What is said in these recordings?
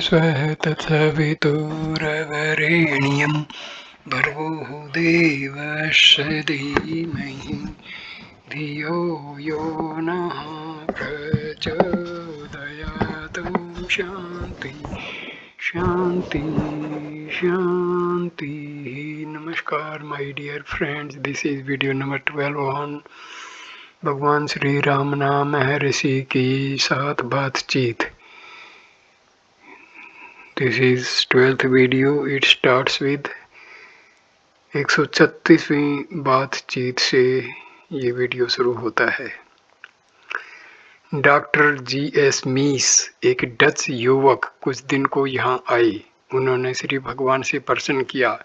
स्वः तत्सवितुर्वरेण्यं भर्गो देवस्य धीमहि धियो यो नः प्रचोदयात्। शांति शांति शांति। नमस्कार my dear friends, this is video number 12 on Bhagwan Shri Ramana Maharshi की साथ बातचीत। This is 12th video. It starts with 136वीं बातचीत से ये वीडियो शुरू होता है। Doctor G S. मीस, एक डच युवक, कुछ दिन को यहाँ आए। उन्होंने श्री भगवान से प्रश्न किया,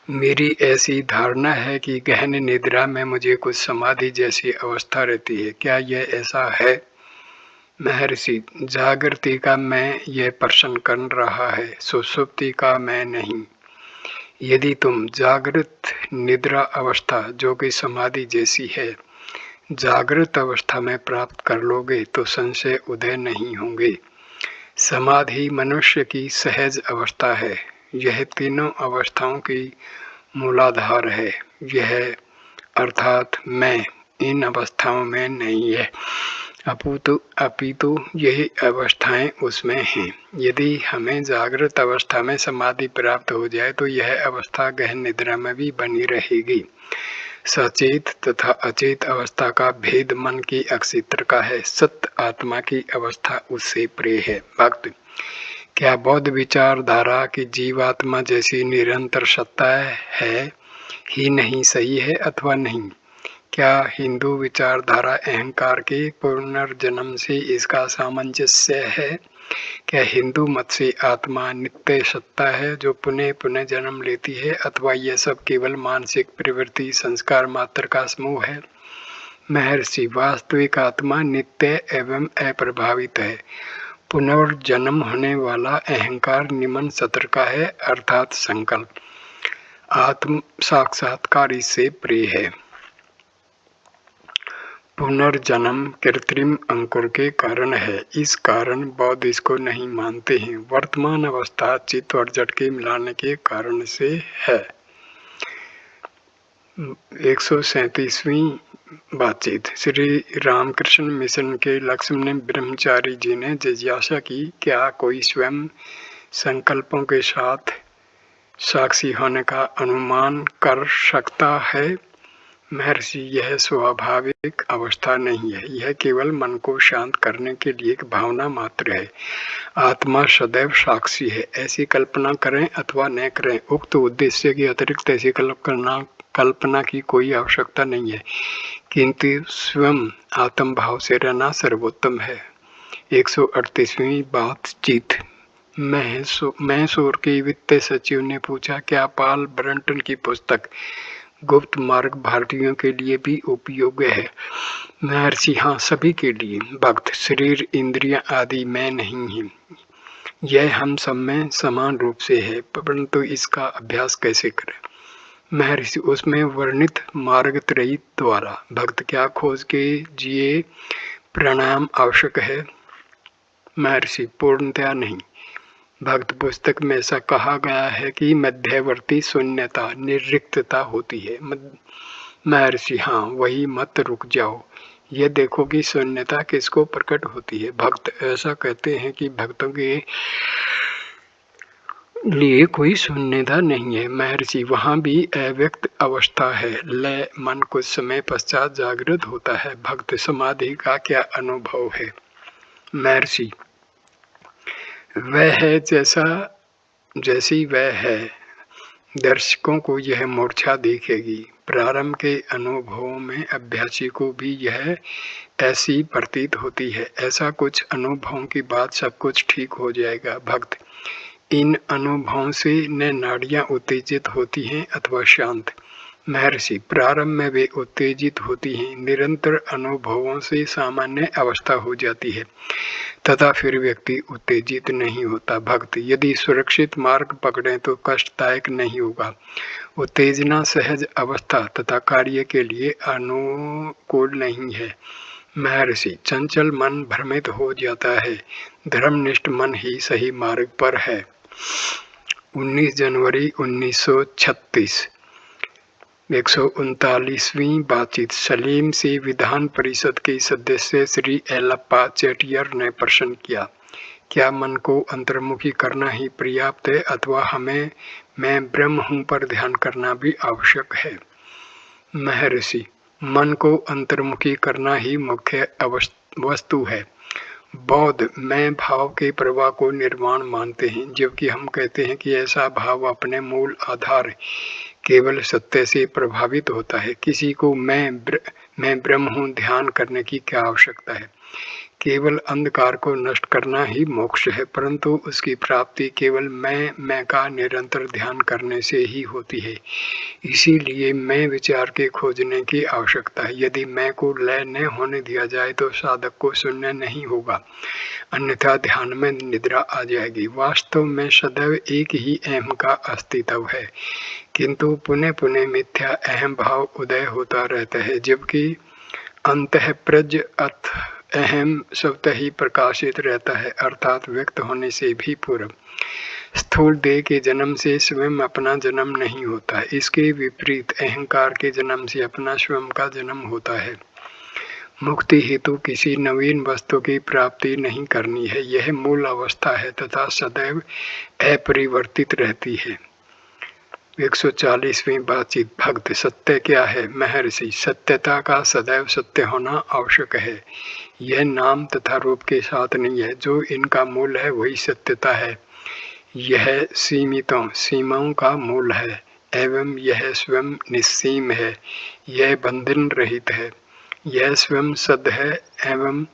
मेरी ऐसी धारणा है कि गहन निद्रा में मुझे कुछ समाधि जैसी अवस्था रहती है, क्या यह ऐसा है? महर्षि, जागृति का मैं यह प्रश्न कर रहा है, सुषुप्ति का मैं नहीं। यदि तुम जागृत निद्रा अवस्था, जो कि समाधि जैसी है, जागृत अवस्था में प्राप्त कर लोगे तो संशय उदय नहीं होंगे। समाधि मनुष्य की सहज अवस्था है। यह तीनों अवस्थाओं की मूलाधार है। यह अर्थात मैं इन अवस्थाओं में नहीं है, अपितु यही अवस्थाएं उसमें हैं। यदि हमें जागृत अवस्था में समाधि प्राप्त हो जाए तो यह अवस्था गहन निद्रा में भी बनी रहेगी। सचेत तथा अचेत अवस्था का भेद मन की अक्षित्र का है। सत्य आत्मा की अवस्था उससे प्रिय है। भक्त, क्या बौद्ध विचारधारा की जीवात्मा जैसी निरंतर सत्ता है ही नहीं सही है अथवा नहीं? क्या हिंदू विचारधारा अहंकार के पुनर्जन्म से इसका सामंजस्य है? क्या हिंदू मत से आत्मा नित्य सत्ता है जो पुनः पुनः जन्म लेती है, अथवा यह सब केवल मानसिक प्रवृत्ति संस्कार मात्र का समूह है? महर्षि, वास्तविक आत्मा नित्य एवं अप्रभावित है। पुनर्जन्म होने वाला अहंकार निमन सत्र का है, अर्थात संकल्प। आत्म साक्षात्कार इससे प्रिय है। पुनर्जन्म कृत्रिम अंकुर के कारण है। इस कारण बौद्ध इसको नहीं मानते हैं। वर्तमान अवस्था चित्त और जड़ के मिलाने के कारण से है। 137वीं बातचीत। श्री रामकृष्ण मिशन के लक्ष्मण ब्रह्मचारी जी ने जिज्ञासा की, क्या कोई स्वयं संकल्पों के साथ साक्षी होने का अनुमान कर सकता है? महर्षि, यह स्वाभाविक अवस्था नहीं है। यह केवल मन को शांत करने के लिए एक भावना मात्र है। आत्मा सदैव साक्षी है। ऐसी कल्पना करें अथवा न करें, उक्त उद्देश्य के अतिरिक्त ऐसी कल्पना की कोई आवश्यकता नहीं है, किंतु स्वयं आत्म भाव से रहना सर्वोत्तम है। 138वीं बातचीत। मैसूर के वित्त सचिव ने पूछा, क्या पाल ब्रंटन की पुस्तक गुप्त मार्ग भारतीयों के लिए भी उपयोगी है? महर्षि, हाँ, सभी के लिए। भक्त, शरीर इंद्रियां आदि मैं नहीं है, यह हम सब में समान रूप से है, परंतु इसका अभ्यास कैसे करें? महर्षि, उसमें वर्णित मार्ग त्रयी द्वारा। भक्त, क्या खोज के जिए प्राणायाम आवश्यक है? महर्षि, पूर्णतया नहीं। भक्त, पुस्तक में ऐसा कहा गया है कि मध्यवर्ती शून्यता निर्रिक्तता होती है। महर्षि, हाँ, वही मत रुक जाओ, ये देखो कि शून्यता किसको प्रकट होती है। भक्त, ऐसा कहते हैं कि भक्तों के लिए कोई शून्यता नहीं है। महर्षि, वहाँ भी अव्यक्त अवस्था है। लय मन कुछ समय पश्चात जागृत होता है। भक्त, समाधि का क्या अनुभव है? महर्षि, वह है जैसी वह है। दर्शकों को यह मूर्छा दिखेगी। प्रारंभ के अनुभवों में अभ्यासी को भी यह ऐसी प्रतीत होती है। ऐसा कुछ अनुभवों के बाद सब कुछ ठीक हो जाएगा। भक्त, इन अनुभवों से न नाड़ियां उत्तेजित होती हैं अथवा शांत? महर्षि, प्रारंभ में वे उत्तेजित होती हैं, निरंतर अनुभवों से सामान्य अवस्था हो जाती है तथा फिर व्यक्ति उत्तेजित नहीं होता। भक्त, यदि सुरक्षित मार्ग पकड़ें तो कष्टदायक नहीं होगा। उत्तेजना सहज अवस्था तथा कार्य के लिए अनुकूल नहीं है। महर्षि, चंचल मन भ्रमित हो जाता है, धर्मनिष्ठ मन ही सही मार्ग पर है। 19 जनवरी 1936। 139वीं बातचीत। सलीम से विधान परिषद के सदस्य श्री एलप्पा चेटियर ने प्रश्न किया, क्या मन को अंतर्मुखी करना ही पर्याप्त है अथवा हमें मैं ब्रह्म हूँ पर ध्यान करना भी आवश्यक है? महर्षि, मन को अंतर्मुखी करना ही मुख्य वस्तु है। बौद्ध मैं भाव के प्रवाह को निर्माण मानते हैं, जबकि हम कहते हैं कि ऐसा भाव अपने मूल आधार केवल सत्य से प्रभावित होता है। किसी को मैं ब्रह्म हूँ ध्यान करने की क्या आवश्यकता है? केवल अंधकार को नष्ट करना ही मोक्ष है, परंतु उसकी प्राप्ति केवल मैं का निरंतर ध्यान करने से ही होती है। इसीलिए मैं विचार के खोजने की आवश्यकता है। यदि मैं को लय न होने दिया जाए तो साधक को शून्य नहीं होगा, अन्यथा ध्यान में निद्रा आ जाएगी। वास्तव में सदैव एक ही अहम का अस्तित्व है, किंतु पुनः पुनः मिथ्या अहम भाव उदय होता रहता है, जबकि अंतःप्रज अहम स्वतः ही प्रकाशित रहता है, अर्थात व्यक्त होने से भी पूर्व। स्थूल देह के जन्म से स्वयं अपना जन्म नहीं होता, इसके विपरीत अहंकार के जन्म से अपना स्वयं का जन्म होता है। मुक्ति हेतु किसी नवीन वस्तु की प्राप्ति नहीं करनी है, यह मूल अवस्था है तथा सदैव अपरिवर्तित रहती है। 140वीं बातचीत। भक्त, सत्य क्या है? महर्षि, सत्यता का सदैव सत्य होना आवश्यक है। यह नाम तथा रूप के साथ नहीं है, जो इनका मूल है वही सत्यता है। यह सीमाओं का मूल है एवं यह स्वयं निस्सीम है। यह बंधन रहित है। यह स्वयं सद है एवं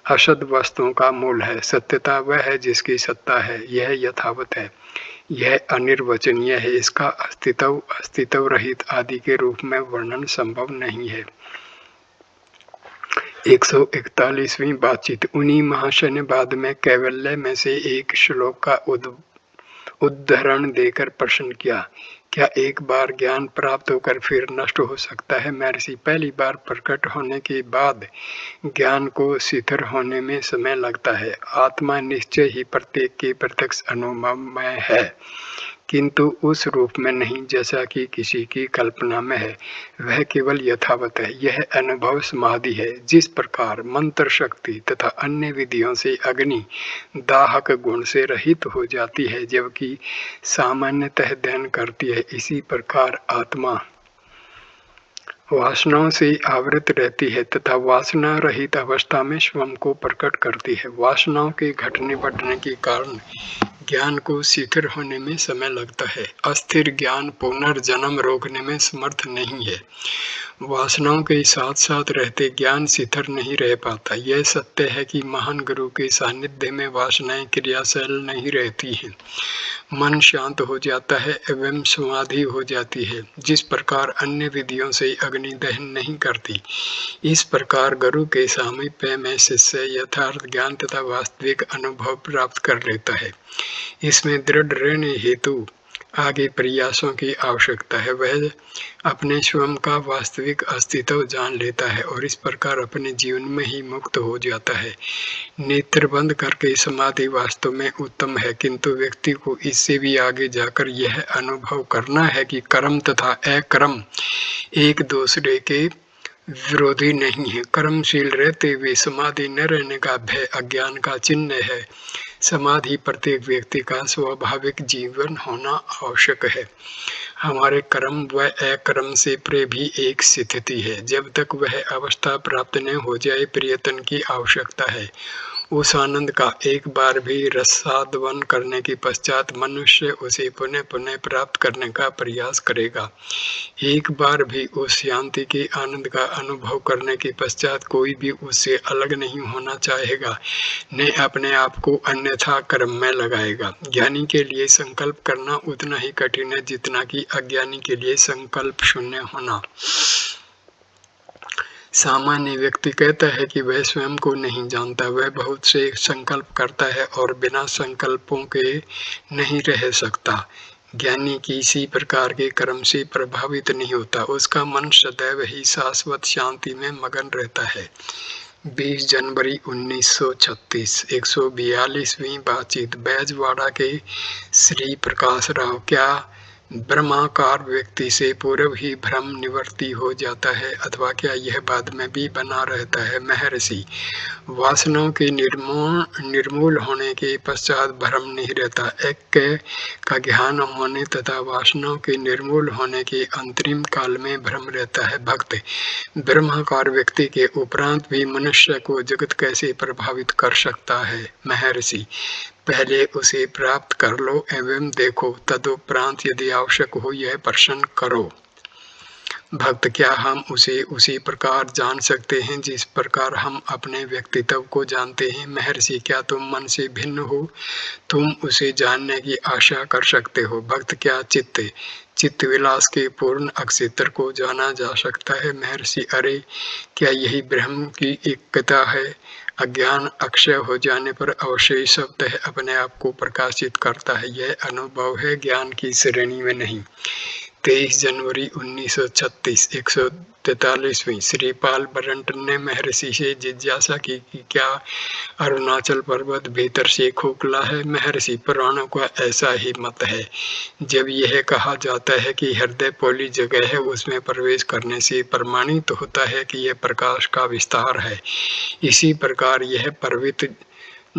असद वस्तुओं का मूल है। सत्यता वह है जिसकी सत्ता है, यह यथावत है, यह अनिर्वचनीय है। इसका अस्तित्व रहित आदि के रूप में वर्णन संभव नहीं है। 141वीं बातचीत। उन्हीं महाशय ने बाद में कैवल्य में से एक श्लोक का उद्धरण देकर प्रश्न किया, क्या एक बार ज्ञान प्राप्त होकर फिर नष्ट हो सकता है? महर्षि, पहली बार प्रकट होने के बाद ज्ञान को शिथिल होने में समय लगता है। आत्मा निश्चय ही प्रत्येक के प्रत्यक्ष अनुभव में है, किंतु उस रूप में नहीं जैसा कि किसी की कल्पना में है, वह केवल यथावत है। यह अनुभव समाधि है। जिस प्रकार मंत्र शक्ति तथा अन्य विधियों से अग्नि दाहक गुण से रहित हो जाती है जबकि सामान्यतः दहन करती है, इसी प्रकार आत्मा वासनाओं से आवृत रहती है तथा वासना रहित अवस्था में स्वयं को प्रकट करती है। वासनाओं के घटने बढ़ने के कारण ज्ञान को शिथिल होने में समय लगता है। अस्थिर ज्ञान पुनर्जन्म रोकने में समर्थ नहीं है। वासनाओं के साथ साथ रहते ज्ञान शिथिल नहीं रह पाता। यह सत्य है कि महान गुरु के सानिध्य में वासनाएं क्रियाशील नहीं रहती हैं। मन शांत हो जाता है एवं समाधि हो जाती है। जिस प्रकार अन्य विधियों से अग्नि दहन नहीं करती, इस प्रकार गुरु के सामीप्य में शिष्य यथार्थ ज्ञान तथा वास्तविक अनुभव प्राप्त कर लेता है। इसमें दृढ़ रहने हेतु आगे प्रयासों की आवश्यकता है। वह अपने स्वयं का वास्तविक अस्तित्व जान लेता है और इस प्रकार अपने जीवन में ही मुक्त हो जाता है। नेत्र बंद करके समाधि वास्तव में उत्तम है, किंतु व्यक्ति को इससे भी आगे जाकर यह अनुभव करना है कि कर्म तथा अकर्म एक दूसरे के विरोधी नहीं है। कर्मशील रहते हुए समाधि न रहने का भय अज्ञान का चिन्ह है। समाधि प्रत्येक व्यक्ति का स्वाभाविक जीवन होना आवश्यक है। हमारे कर्म व अकर्म से परे भी एक स्थिति है। जब तक वह अवस्था प्राप्त न हो जाए, प्रयत्न की आवश्यकता है। उस आनंद का एक बार भी रसास्वादन करने के पश्चात मनुष्य उसे पुनः पुनः प्राप्त करने का प्रयास करेगा। एक बार भी उस शांति के आनंद का अनुभव करने के पश्चात कोई भी उससे अलग नहीं होना चाहेगा, न अपने आप को अन्यथा कर्म में लगाएगा। ज्ञानी के लिए संकल्प करना उतना ही कठिन है जितना कि अज्ञानी के लिए संकल्प शून्य होना। सामान्य व्यक्ति कहता है कि वह स्वयं को नहीं जानता। वह बहुत से संकल्प करता है और बिना संकल्पों के नहीं रह सकता। ज्ञानी किसी प्रकार के कर्म से प्रभावित नहीं होता। उसका मन सदैव ही शाश्वत शांति में मगन रहता है। 20 जनवरी 1936 142वीं बातचीत बैजवाड़ा के श्री प्रकाश राव। क्या ब्रह्माकार व्यक्ति से पूर्व ही भ्रम निवृत्ति हो जाता है अथवा क्या यह बाद में भी बना रहता है? महर्षि, वासनाओं के निर्मूल होने के पश्चात भ्रम नहीं रहता। एक का ज्ञान होने तथा वासनाओं के निर्मूल होने के अंतरिम काल में भ्रम रहता है। भक्त, ब्रह्माकार व्यक्ति के उपरांत भी मनुष्य को जगत कैसे प्रभावित कर सकता है? महर्षि, पहले उसे प्राप्त कर लो एवं देखो, तदुपरांत यदि आवश्यक हो यह प्रश्न करो। भक्त, क्या हम उसे उसी प्रकार जान सकते हैं जिस प्रकार हम अपने व्यक्तित्व को जानते हैं? महर्षि, क्या तुम मन से भिन्न हो? तुम उसे जानने की आशा कर सकते हो? भक्त, क्या चित्त विलास के पूर्ण अक्षेत्र को जाना जा सकता है? महर्षि, अरे क्या यही ब्रह्म की एकता है? अज्ञान अक्षय हो जाने पर अवशेष शब्द अपने आप को प्रकाशित करता है। यह अनुभव है, ज्ञान की श्रेणी में नहीं। 23 जनवरी 1936 143वीं श्रीपाल बरंटन ने महर्षि से जिज्ञासा की कि क्या अरुणाचल पर्वत भीतर से खोखला है? महर्षि, पुराणों का ऐसा ही मत है। जब यह कहा जाता है कि हृदय पोली जगह है, उसमें प्रवेश करने से प्रमाणित होता है कि यह प्रकाश का विस्तार है। इसी प्रकार यह पर्वत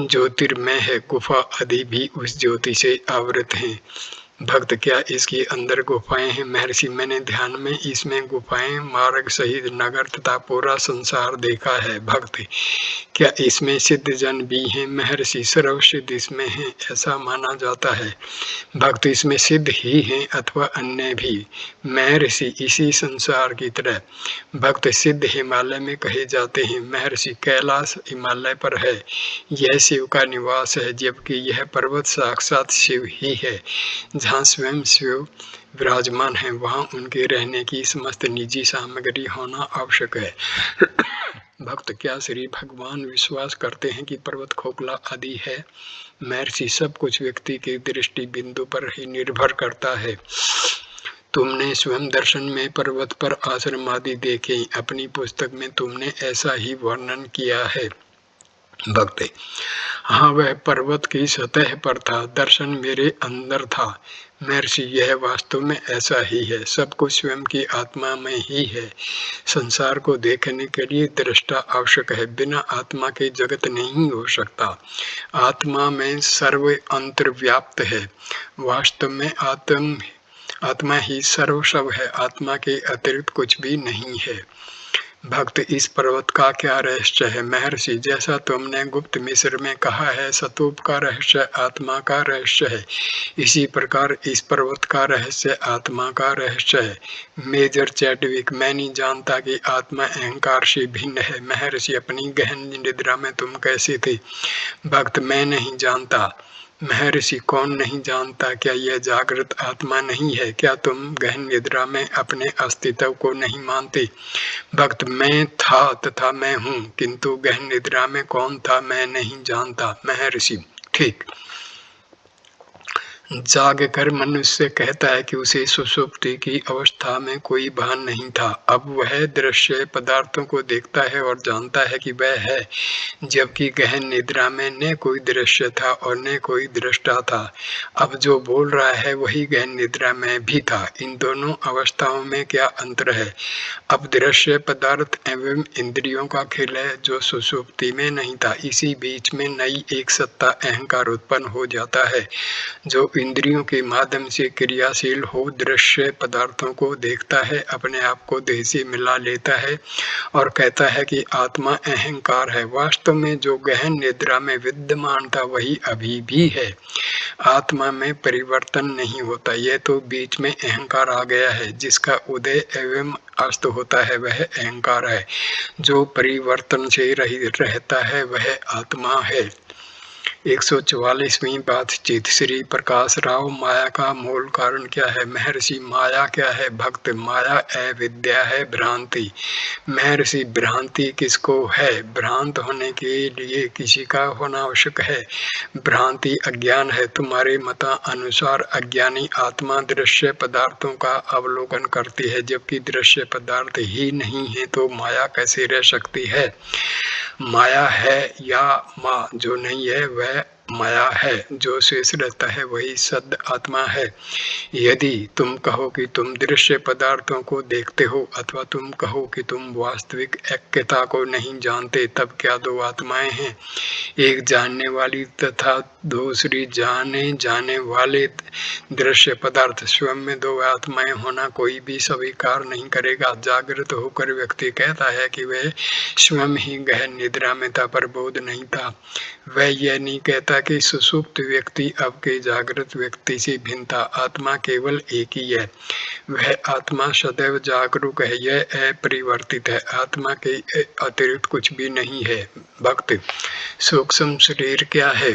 ज्योतिर्मय है, गुफा आदि भी उस ज्योति से आवृत हैं। भक्त, क्या इसके अंदर गुफाएं हैं? महर्षि, मैंने ध्यान में इसमें गुफाएं, मार्ग सहित नगर तथा पूरा संसार देखा है। भक्त, क्या इसमें सिद्ध जन भी हैं? महर्षि, सर्वसिद्ध इसमें हैं ऐसा माना जाता है। भक्त, इसमें सिद्ध ही हैं अथवा अन्य भी? महर्षि, इसी संसार की तरह। भक्त, सिद्ध हिमालय में कहे जाते हैं। महर्षि, कैलाश हिमालय पर है, यह शिव का निवास है, जबकि यह पर्वत साक्षात शिव ही है। जहाँ स्वयं शिव विराजमान है वहाँ उनके रहने की समस्त निजी सामग्री होना आवश्यक है। भक्त, क्या श्री भगवान विश्वास करते हैं कि पर्वत खोखला आदि है? महर्षि, सब कुछ व्यक्ति के दृष्टि बिंदु पर ही निर्भर करता है। तुमने स्वयं दर्शन में पर्वत पर आश्रम आदि देखे, अपनी पुस्तक में तुमने ऐसा ही वर्णन किया है। भक्त, हाँ, वह पर्वत की सतह पर था, दर्शन मेरे अंदर था। महर्षि, यह वास्तव में ऐसा ही है, सब कुछ स्वयं की आत्मा में ही है। संसार को देखने के लिए दृष्टा आवश्यक है, बिना आत्मा के जगत नहीं हो सकता। आत्मा में सर्व अंतर्व्याप्त है। वास्तव में आत्मा ही सर्वस्व है, आत्मा के अतिरिक्त कुछ भी नहीं है। भक्त, इस पर्वत का क्या रहस्य है? महर्षि, जैसा तुमने गुप्त मिस्र में कहा है सतूप का रहस्य आत्मा का रहस्य है, इसी प्रकार इस पर्वत का रहस्य आत्मा का रहस्य है। मेजर चैडविक, मैं नहीं जानता कि आत्मा अहंकार से भिन्न है। महर्षि, अपनी गहन निद्रा में तुम कैसे थे? भक्त, मैं नहीं जानता। महर्षि, कौन नहीं जानता? क्या यह जागृत आत्मा नहीं है? क्या तुम गहन निद्रा में अपने अस्तित्व को नहीं मानते? भक्त, मैं था तथा मैं हूँ, किंतु गहन निद्रा में कौन था मैं नहीं जानता। महर्षि, ठीक। जागकर मनुष्य कहता है कि उसे सुषुप्ति की अवस्था में कोई भान नहीं था। अब वह दृश्य पदार्थों को देखता है और जानता है कि वह है, जबकि गहन निद्रा में न कोई दृश्य था और न कोई दृष्टा था। अब जो बोल रहा है वही गहन निद्रा में भी था। इन दोनों अवस्थाओं में क्या अंतर है? अब दृश्य पदार्थ एवं इंद्रियों का खेल है जो सुषुप्ति में नहीं था। इसी बीच में नई एक सत्ता अहंकार उत्पन्न हो जाता है जो इंद्रियों के माध्यम से क्रियाशील हो दृश्य पदार्थों को देखता है, अपने आप को देह से मिला लेता है और कहता है कि आत्मा अहंकार है। वास्तव में जो गहन निद्रा में विद्यमान था वही अभी भी है। आत्मा में परिवर्तन नहीं होता, यह तो बीच में अहंकार आ गया है। जिसका उदय एवं अस्त होता है वह अहंकार है। जो परिवर्तन से रहित रहता है वह आत्मा है। 144वीं बातचीत श्री प्रकाश राव, माया का मूल कारण क्या है? महर्षि, माया क्या है? भक्त, माया अविद्या है, भ्रांति। महर्षि, भ्रांति किसको है? भ्रांत होने के लिए किसी का होना आवश्यक है। भ्रांति अज्ञान है। तुम्हारे मता अनुसार अज्ञानी आत्मा दृश्य पदार्थों का अवलोकन करती है, जबकि दृश्य पदार्थ ही नहीं है तो माया कैसे रह सकती है? माया है या माँ जो नहीं है वह माया है, जो शेष रहता है वही सद आत्मा है। यदि तुम कहो कि तुम दृश्य पदार्थों को देखते हो अथवा तुम कहो कि तुम वास्तविक ऐक्यता को नहीं जानते, तब क्या दो आत्माएं हैं, एक जानने वाली तथा दूसरी जाने जाने वाले। दृश्य पदार्थ स्वयं में दो आत्माएं होना कोई भी स्वीकार नहीं करेगा। जागृत होकर व्यक्ति कहता है कि वह स्वयं ही गहन निद्रा में था पर बोध नहीं था। वह यह नहीं कहता कि सुषुप्त व्यक्ति अब के जागृत व्यक्ति से भिन्न था। आत्मा केवल एक ही है, वह आत्मा सदैव जागरूक है, यह अपरिवर्तित है, आत्मा के अतिरिक्त कुछ भी नहीं है। भक्त, सूक्ष्म शरीर क्या है?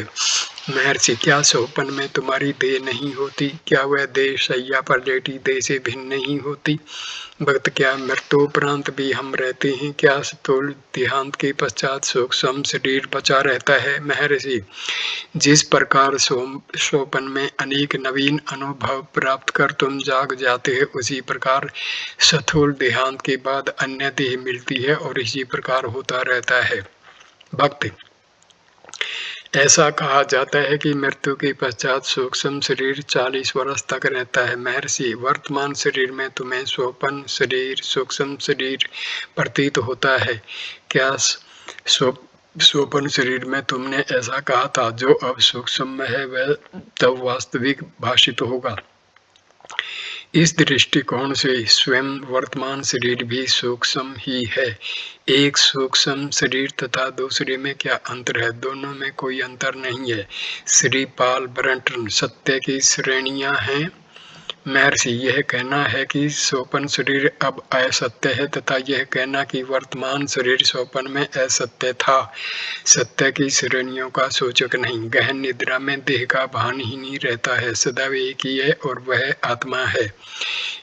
महर्षि, क्या सोपन में तुम्हारी देह नहीं होती? क्या वह देह शैया पर लेटी देह से भिन्न नहीं होती? भक्त, क्या मृत्युपरांत भी हम रहते हैं? क्या स्थूल देहांत के पश्चात सूक्ष्म शरीर बचा रहता है? महर्षि, जिस प्रकार सोपन में अनेक नवीन अनुभव प्राप्त कर तुम जाग जाते हैं, उसी प्रकार स्थूल देहांत के बाद अन्य देह मिलती है और इसी प्रकार होता रहता है। भक्त, ऐसा कहा जाता है कि मृत्यु के पश्चात सूक्ष्म शरीर 40 वर्ष तक रहता है। महर्षि, वर्तमान शरीर में तुम्हें सोपन शरीर सूक्ष्म शरीर प्रतीत होता है। क्या सोपन शरीर में तुमने ऐसा कहा था, जो अब सूक्ष्म में है वह तब वास्तविक भाषित होगा? इस दृष्टिकोण से स्वयं वर्तमान शरीर भी सूक्ष्म ही है। एक सूक्ष्म शरीर तथा दूसरे में क्या अंतर है? दोनों में कोई अंतर नहीं है। श्री पाल ब्रंटन, सत्य की श्रेणियां हैं। महर्षि, यह कहना है कि सोपन शरीर अब असत्य है तथा यह कहना कि वर्तमान शरीर सोपन में असत्य था, सत्य की श्रेणियों का सूचक नहीं। गहन निद्रा में देह का भान ही नहीं रहता है, सदैव एक ही है और वह आत्मा है।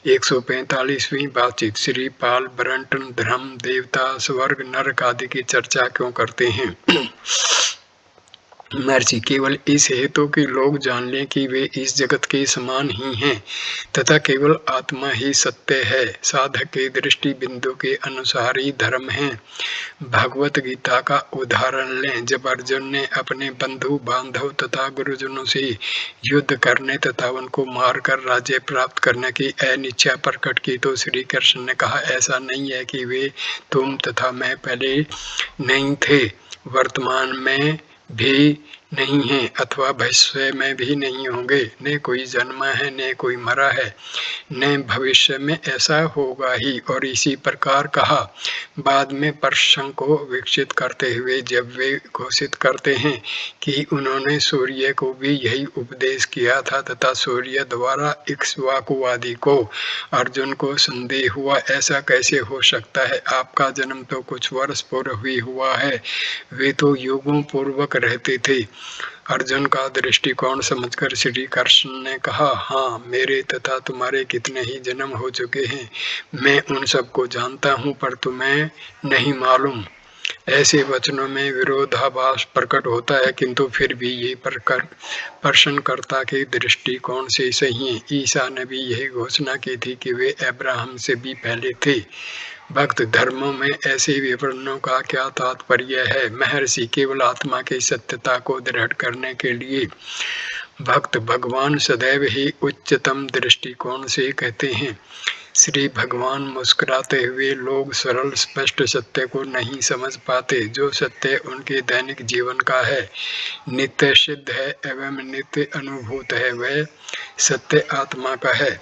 145वीं बातचीत। श्री पाल ब्रंटन धर्म, देवता, स्वर्ग, नरक आदि की चर्चा क्यों करते हैं? महर्षि, केवल इस हेतु कि लोग जान लें कि वे इस जगत के समान ही हैं तथा केवल आत्मा ही सत्य है। साधक के दृष्टि बिंदु के अनुसार ही धर्म है। भगवत गीता का उदाहरण लें। जब अर्जुन ने अपने बंधु बांधव तथा गुरुजनों से युद्ध करने तथा उनको मारकर राज्य प्राप्त करने की अनिच्छा प्रकट की तो श्री कृष्ण ने कहा, ऐसा नहीं है कि वे तुम तथा मैं पहले नहीं थे, वर्तमान में भी नहीं है अथवा भविष्य में भी नहीं होंगे। न कोई जन्मा है, न कोई मरा है, न भविष्य में ऐसा होगा ही। और इसी प्रकार कहा। बाद में प्रसंग को विकसित करते हुए जब वे घोषित करते हैं कि उन्होंने सूर्य को भी यही उपदेश किया था तथा सूर्य द्वारा इक्ष्वाकु आदि को अर्जुन को संदेह हुआ, ऐसा कैसे हो सकता है? आपका जन्म तो कुछ वर्ष पूर्व ही हुआ है, वे तो युगों पूर्वक रहते थे। अर्जुन का दृष्टिकोण समझकर श्री कृष्ण ने कहा, हाँ, मेरे तथा तुम्हारे कितने ही जन्म हो चुके हैं, मैं उन सबको जानता हूँ, पर तुम्हें नहीं मालूम। ऐसे वचनों में विरोधाभास प्रकट होता है, किंतु फिर भी ये प्रश्नकर्ता के दृष्टिकोण से सही है। ईसा ने भी यही घोषणा की थी कि वे अब्राहम से भी पहले थे। भक्त, धर्मों में ऐसे विवरणों का क्या तात्पर्य है? महर्षि, केवल आत्मा की सत्यता को दृढ़ करने के लिए। भक्त, भगवान सदैव ही उच्चतम दृष्टिकोण से कहते हैं। श्री भगवान मुस्कुराते हुए, लोग सरल स्पष्ट सत्य को नहीं समझ पाते। जो सत्य उनके दैनिक जीवन का है, नित्य सिद्ध है एवं नित्य अनुभूत है, वह सत्य आत्मा का है।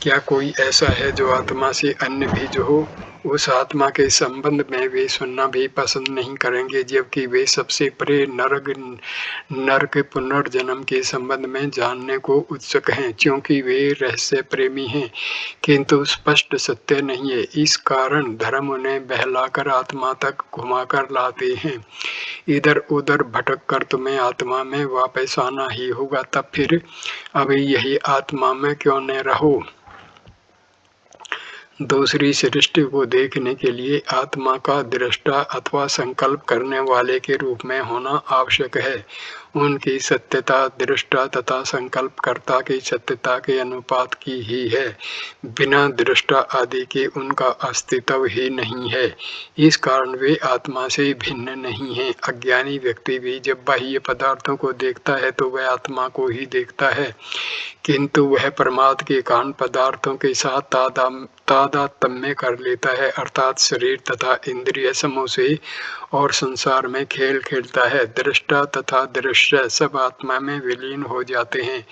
क्या कोई ऐसा है जो आत्मा से अन्य भी जो हो? उस आत्मा के संबंध में वे सुनना भी पसंद नहीं करेंगे, जबकि वे सबसे परे नरक पुनर्जन्म के संबंध में जानने को उत्सुक हैं, क्योंकि वे रहस्य प्रेमी हैं, किंतु स्पष्ट सत्य नहीं है। इस कारण धर्म उन्हें बहलाकर आत्मा तक घुमाकर लाते हैं। इधर उधर भटक कर तुम्हें आत्मा में वापस आना ही होगा, तब फिर अभी यही आत्मा में क्यों न रहो? दूसरी सृष्टि को देखने के लिए आत्मा का दृष्टा अथवा संकल्प करने वाले के रूप में होना आवश्यक है। उनकी सत्यता दृष्टा तथा संकल्पकर्ता की सत्यता के अनुपात की ही है। बिना दृष्टा आदि के उनका अस्तित्व ही नहीं है। इस कारण वे आत्मा से भिन्न नहीं हैं। अज्ञानी व्यक्ति भी जब बाह्य पदार्थों को देखता है तो वह आत्मा को ही देखता है, किंतु वह प्रमाद के कारण पदार्थों के साथ तादात्म्य कर लेता है, अर्थात शरीर तथा इंद्रिय समूह से और संसार में खेल खेलता है। दृष्टा तथा दृश्य सब आत्मा में विलीन हो जाते हैं।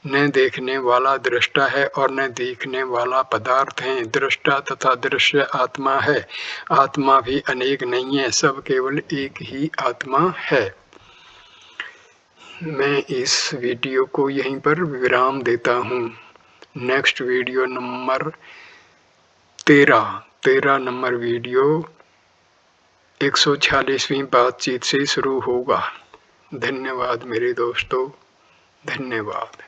न देखने वाला दृष्टा है और न देखने वाला पदार्थ है। दृष्टा तथा दृश्य आत्मा है। आत्मा भी अनेक नहीं है, सब केवल एक ही आत्मा है। मैं इस वीडियो को यहीं पर विराम देता हूँ। Next video number 13 number video 146वीं बातचीत से शुरू होगा। धन्यवाद मेरे दोस्तों, धन्यवाद।